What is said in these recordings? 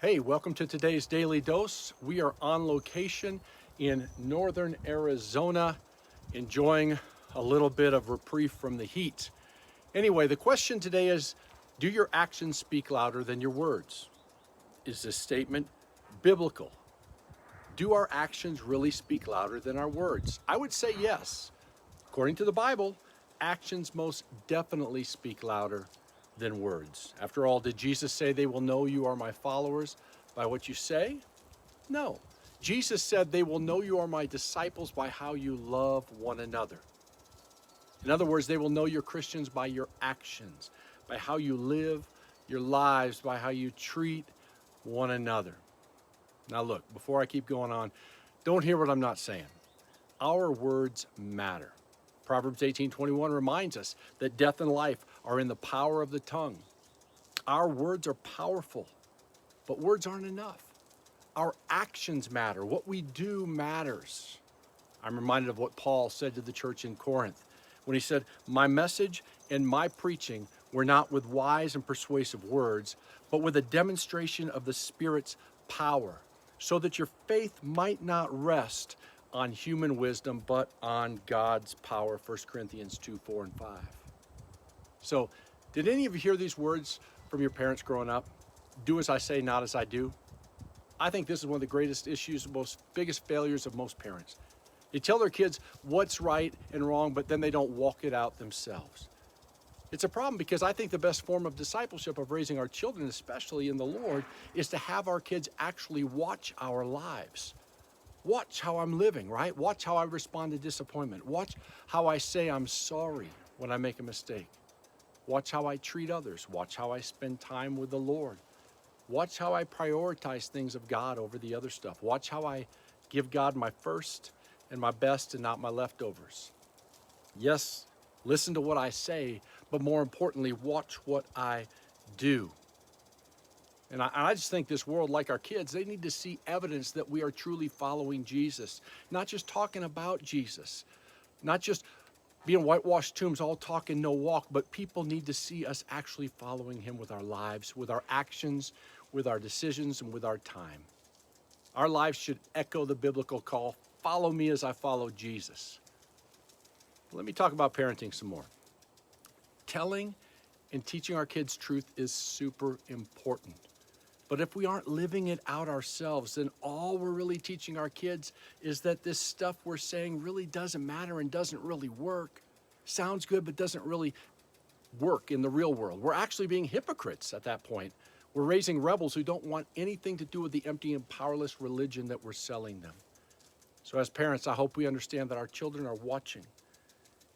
Hey, welcome to today's Daily Dose. We are on location in northern Arizona, enjoying a little bit of reprieve from the heat. Anyway, the question today is, do your actions speak louder than your words? Is this statement biblical? Do our actions really speak louder than our words? I would say yes. According to the Bible, actions most definitely speak louder than words. After all, did Jesus say they will know you are my followers by what you say? No. Jesus said they will know you are my disciples by how you love one another. In other words, they will know you're Christians by your actions, by how you live your lives, by how you treat one another. Now look, before I keep going on, don't hear what I'm not saying. Our words matter. Proverbs 18:21 reminds us that death and life are in the power of the tongue. Our words are powerful, but words aren't enough. Our actions matter. What we do matters. I'm reminded of what Paul said to the church in Corinth when he said, "My message and my preaching were not with wise and persuasive words, but with a demonstration of the Spirit's power, so that your faith might not rest on human wisdom, but on God's power." 1 Corinthians 2, 4, and 5. So, did any of you hear these words from your parents growing up? Do as I say, not as I do. I think this is one of the greatest issues, biggest failures of most parents. They tell their kids what's right and wrong, but then they don't walk it out themselves. It's a problem because I think the best form of discipleship, of raising our children, especially in the Lord, is to have our kids actually watch our lives. Watch how I'm living, right? Watch how I respond to disappointment. Watch how I say I'm sorry when I make a mistake. Watch how I treat others. Watch how I spend time with the Lord. Watch how I prioritize things of God over the other stuff. Watch how I give God my first and my best and not my leftovers. Yes, listen to what I say, but more importantly, watch what I do. And I just think this world, like our kids, they need to see evidence that we are truly following Jesus. Not just talking about Jesus, not just being whitewashed tombs, all talk and no walk, but people need to see us actually following him with our lives, with our actions, with our decisions, and with our time. Our lives should echo the biblical call, follow me as I follow Jesus. Let me talk about parenting some more. Telling and teaching our kids truth is super important. But if we aren't living it out ourselves, then all we're really teaching our kids is that this stuff we're saying really doesn't matter and doesn't really work. Sounds good, but doesn't really work in the real world. We're actually being hypocrites at that point. We're raising rebels who don't want anything to do with the empty and powerless religion that we're selling them. So as parents, I hope we understand that our children are watching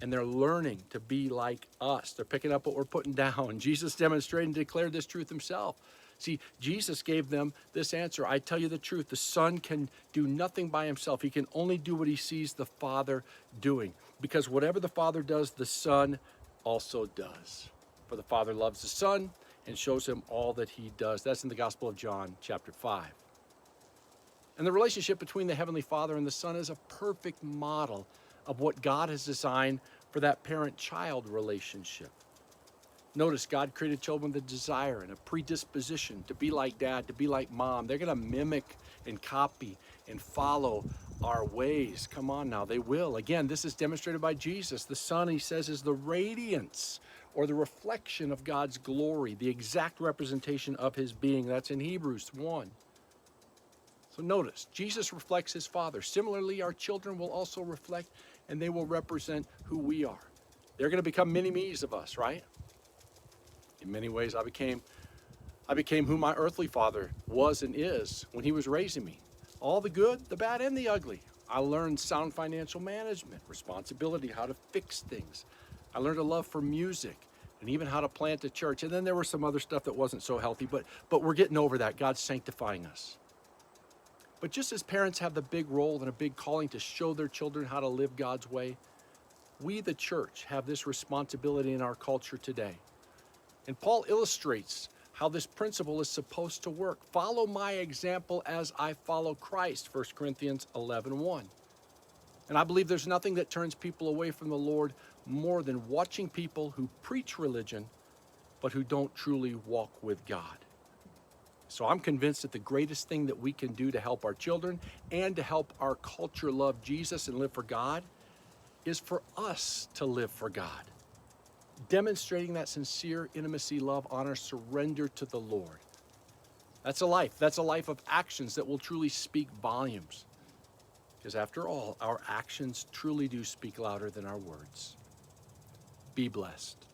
and they're learning to be like us. They're picking up what we're putting down. Jesus demonstrated and declared this truth himself. See, Jesus gave them this answer. I tell you the truth, the Son can do nothing by himself. He can only do what he sees the Father doing. Because whatever the Father does, the Son also does. For the Father loves the Son and shows him all that he does. That's in the Gospel of John, chapter 5. And the relationship between the Heavenly Father and the Son is a perfect model of what God has designed for that parent-child relationship. Notice God created children with a desire and a predisposition to be like dad, to be like mom. They're going to mimic and copy and follow our ways. Come on now, they will. Again, this is demonstrated by Jesus. The Son, he says, is the radiance or the reflection of God's glory, the exact representation of his being. That's in Hebrews 1. So notice, Jesus reflects his Father. Similarly, our children will also reflect and they will represent who we are. They're going to become mini-me's of us, right? In many ways, I became who my earthly father was and is when he was raising me. All the good, the bad, and the ugly. I learned sound financial management, responsibility, how to fix things. I learned a love for music and even how to plant a church. And then there was some other stuff that wasn't so healthy, but we're getting over that. God's sanctifying us. But just as parents have the big role and a big calling to show their children how to live God's way, we, the church, have this responsibility in our culture today. And Paul illustrates how this principle is supposed to work. Follow my example as I follow Christ, 1 Corinthians 11:1. And I believe there's nothing that turns people away from the Lord more than watching people who preach religion, but who don't truly walk with God. So I'm convinced that the greatest thing that we can do to help our children and to help our culture love Jesus and live for God is for us to live for God, demonstrating that sincere intimacy, love, honor, surrender to the Lord. That's a life. That's a life of actions that will truly speak volumes. Because after all, our actions truly do speak louder than our words. Be blessed.